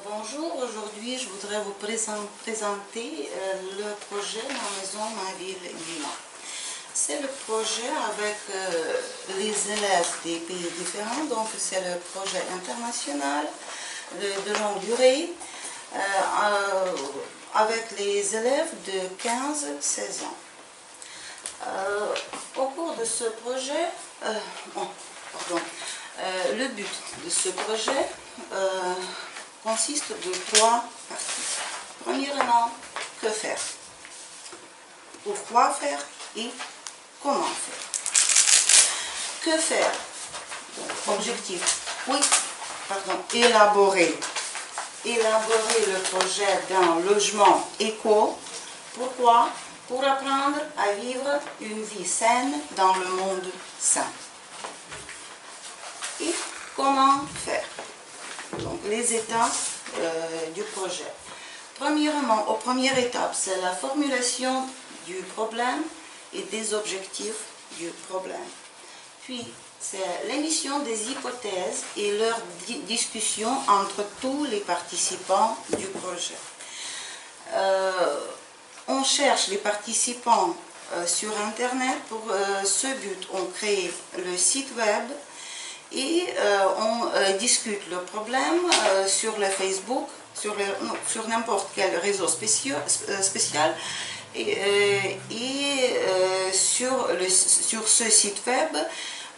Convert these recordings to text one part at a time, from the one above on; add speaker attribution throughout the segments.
Speaker 1: Bonjour, aujourd'hui je voudrais vous présenter le projet Ma maison, ma ville, Lima. C'est le projet avec les élèves des pays différents, donc c'est le projet international de longue durée avec les élèves de 15-16 ans. Au cours de ce projet, le but de ce projet consiste de 3 parties. Premièrement, que faire? Pourquoi faire et comment faire? Que faire? Donc, objectif, oui, pardon, élaborer le projet d'un logement éco. Pourquoi? Pour apprendre à vivre une vie saine dans le monde sain. Et comment faire? Donc, les étapes du projet. Premièrement, aux premières étapes, c'est la formulation du problème et des objectifs du problème. Puis, c'est l'émission des hypothèses et leur discussion entre tous les participants du projet. On cherche les participants sur Internet. Pour ce but, on crée le site web et on discute le problème sur le Facebook, sur n'importe quel réseau spécial et sur ce site web,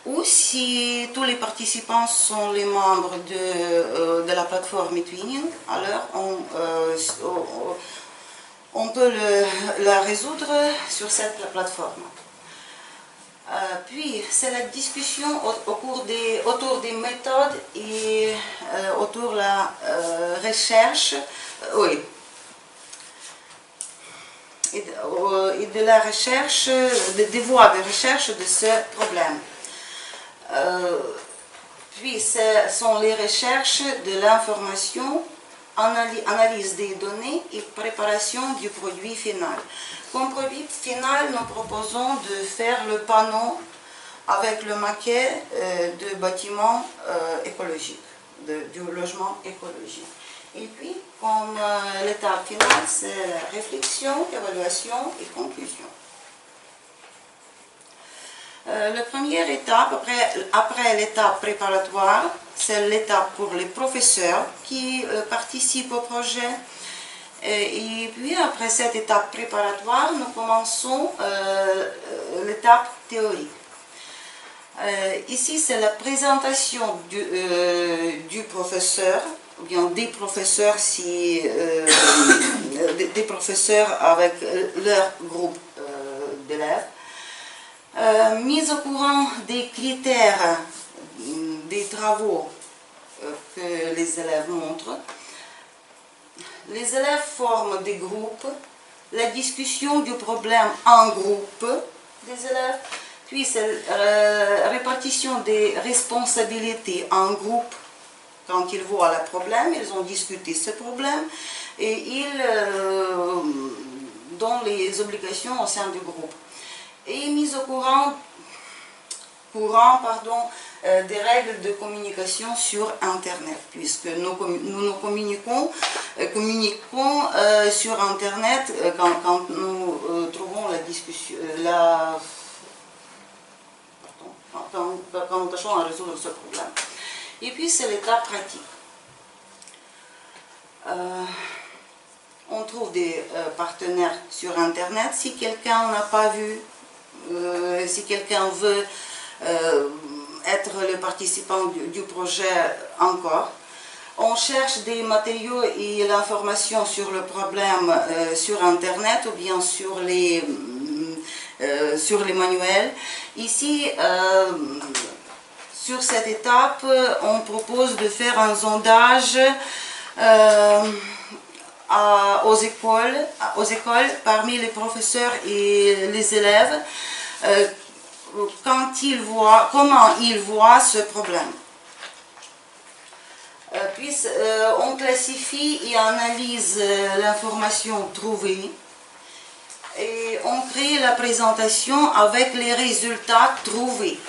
Speaker 1: ou si tous les participants sont les membres de la plateforme eTwinning, alors on peut la résoudre sur cette plateforme. Puis, c'est la discussion autour des méthodes et autour de la recherche, et de la recherche, des voies de recherche de ce problème. Puis, ce sont les recherches de l'information, analyse des données et préparation du produit final. Comme produit final, nous proposons de faire le panneau avec le maquet de bâtiment écologique, du logement écologique. Et puis, comme l'étape finale, c'est la réflexion, évaluation et conclusion. La première étape, après l'étape préparatoire, c'est l'étape pour les professeurs qui participent au projet. Et puis après cette étape préparatoire, nous commençons l'étape théorique. Ici, c'est la présentation du professeur, ou bien des professeurs, des professeurs avec leur groupe d'élèves. Mise au courant des critères des travaux que les élèves montrent. Les élèves forment des groupes, la discussion du problème en groupe des élèves, puis la répartition des responsabilités en groupe. Quand ils voient le problème, ils ont discuté ce problème et ils donnent les obligations au sein du groupe. Et mise au courant des règles de communication sur Internet, puisque nous communiquons sur Internet quand nous trouvons la discussion, quand nous tâchons à résoudre ce problème. Et puis c'est l'étape pratique. On trouve des partenaires sur Internet. Si quelqu'un n'a pas vu, si quelqu'un veut être le participant du projet encore, on cherche des matériaux et l'information sur le problème sur Internet ou bien sur les manuels. Ici, sur cette étape, on propose de faire un sondage aux écoles parmi les professeurs et les élèves comment ils voient ce problème. Puis on classifie et analyse l'information trouvée et on crée la présentation avec les résultats trouvés.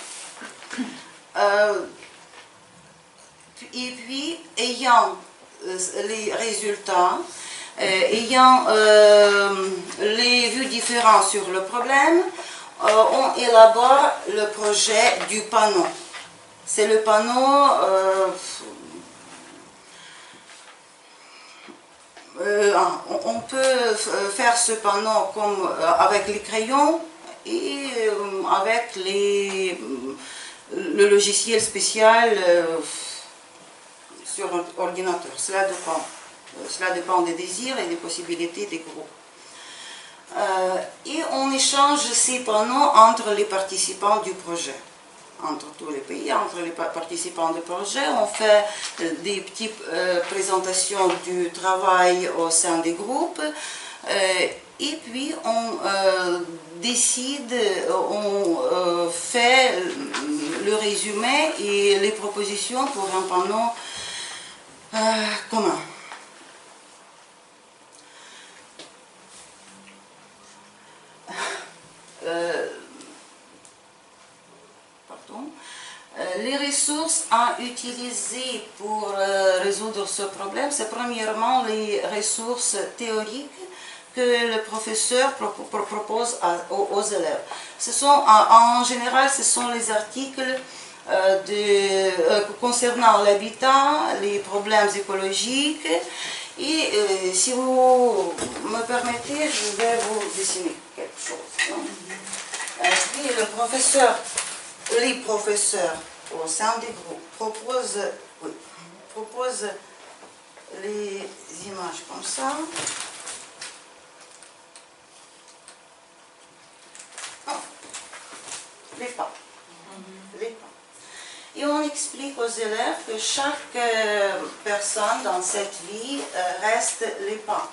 Speaker 1: Et puis, ayant les résultats, ayant les vues différentes sur le problème, on élabore le projet du panneau. C'est le panneau, on peut faire ce panneau comme avec les crayons et avec le logiciel spécial sur un ordinateur. Cela dépend des désirs et des possibilités des groupes. Et on échange ces panneaux entre les participants du projet, entre tous les pays, entre les participants du projet. On fait des petites présentations du travail au sein des groupes et puis on décide, on fait le résumé et les propositions pour un panneau commun. Les ressources à utiliser pour résoudre ce problème, c'est premièrement les ressources théoriques que le professeur propose aux élèves. En général, ce sont les articles concernant l'habitat, les problèmes écologiques. Et si vous me permettez, je vais vous dessiner quelque chose. Puis les professeurs au sein des groupes proposent les images comme ça. Les pas. Et on explique aux élèves que chaque personne dans cette vie reste les pas.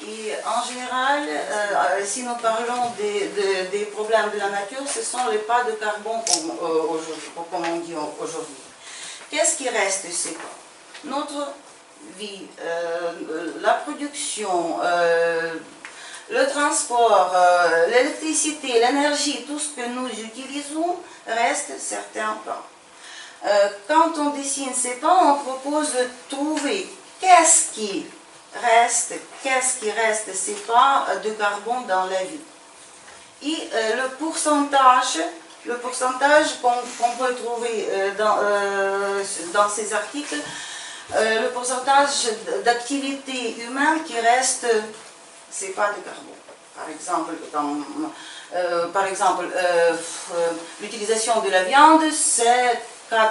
Speaker 1: Et en général, si nous parlons des problèmes de la nature, ce sont les pas de carbone, comme on dit aujourd'hui. Qu'est-ce qui reste ces pas? Notre vie, la production, le transport, l'électricité, l'énergie, tout ce que nous utilisons reste certains pas. Quand on dessine ces pas, on propose de trouver qu'est-ce qui reste ces pas de carbone dans la vie. Et le pourcentage qu'on peut trouver dans ces articles, le pourcentage d'activité humaine qui reste, c'est pas de carbone. Par exemple, l'utilisation de la viande, c'est 87%,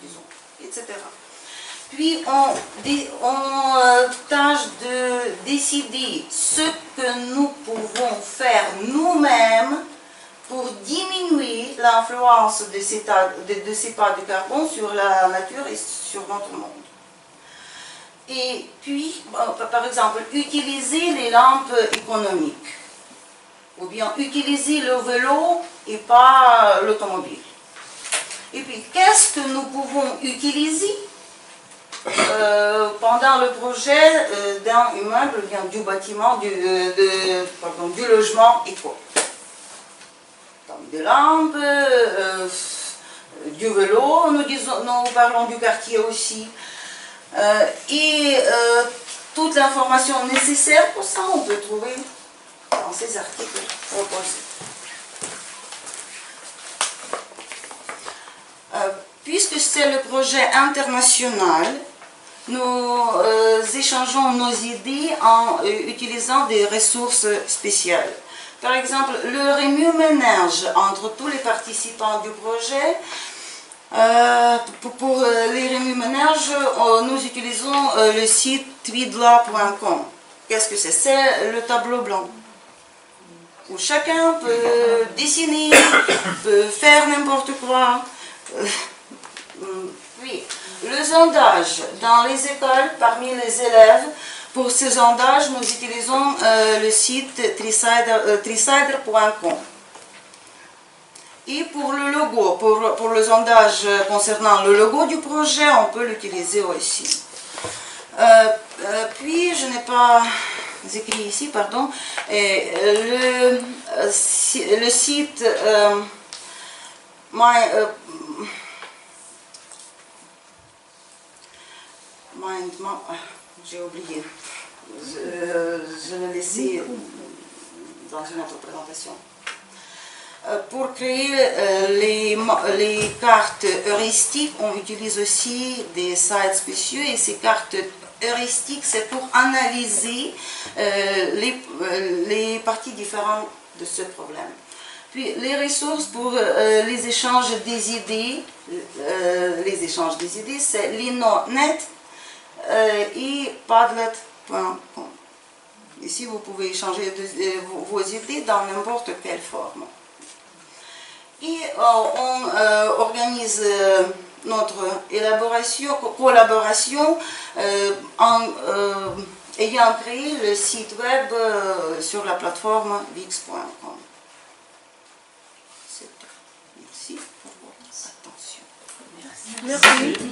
Speaker 1: disons, etc. Puis on tâche de décider ce que nous pouvons faire nous-mêmes pour diminuer l'influence de ces pas de carbone sur la nature et sur notre monde. Et puis, par exemple, utiliser les lampes économiques, ou bien utiliser le vélo et pas l'automobile. Et puis, qu'est-ce que nous pouvons utiliser pendant le projet d'un immeuble, ou bien du bâtiment, du logement éco? Donc, des lampes, du vélo, nous parlons du quartier aussi. Et toute l'information nécessaire pour ça, on peut trouver dans ces articles proposés. Puisque c'est le projet international, nous échangeons nos idées en utilisant des ressources spéciales. Par exemple, le remue-ménage entre tous les participants du projet. Pour les remue-ménages, nous utilisons le site twidla.com. Qu'est-ce que c'est? C'est le tableau blanc où chacun peut dessiner, peut faire n'importe quoi. Oui, le sondage dans les écoles parmi les élèves. Pour ce sondage, nous utilisons le site tricider.com. Et pour le logo, pour le sondage concernant le logo du projet, on peut l'utiliser aussi. Puis, je n'ai pas écrit ici, pardon, le site j'ai oublié. Je l'ai laissé dans une autre présentation. Pour créer les cartes heuristiques, on utilise aussi des sites spéciaux et ces cartes heuristiques, c'est pour analyser les parties différentes de ce problème. Puis les ressources pour les échanges des idées, c'est Linonet et Padlet.com. Ici, vous pouvez échanger vos idées dans n'importe quelle forme. Et on organise notre collaboration en ayant créé le site web sur la plateforme wix.com. C'est tout. Merci pour votre attention.
Speaker 2: Merci.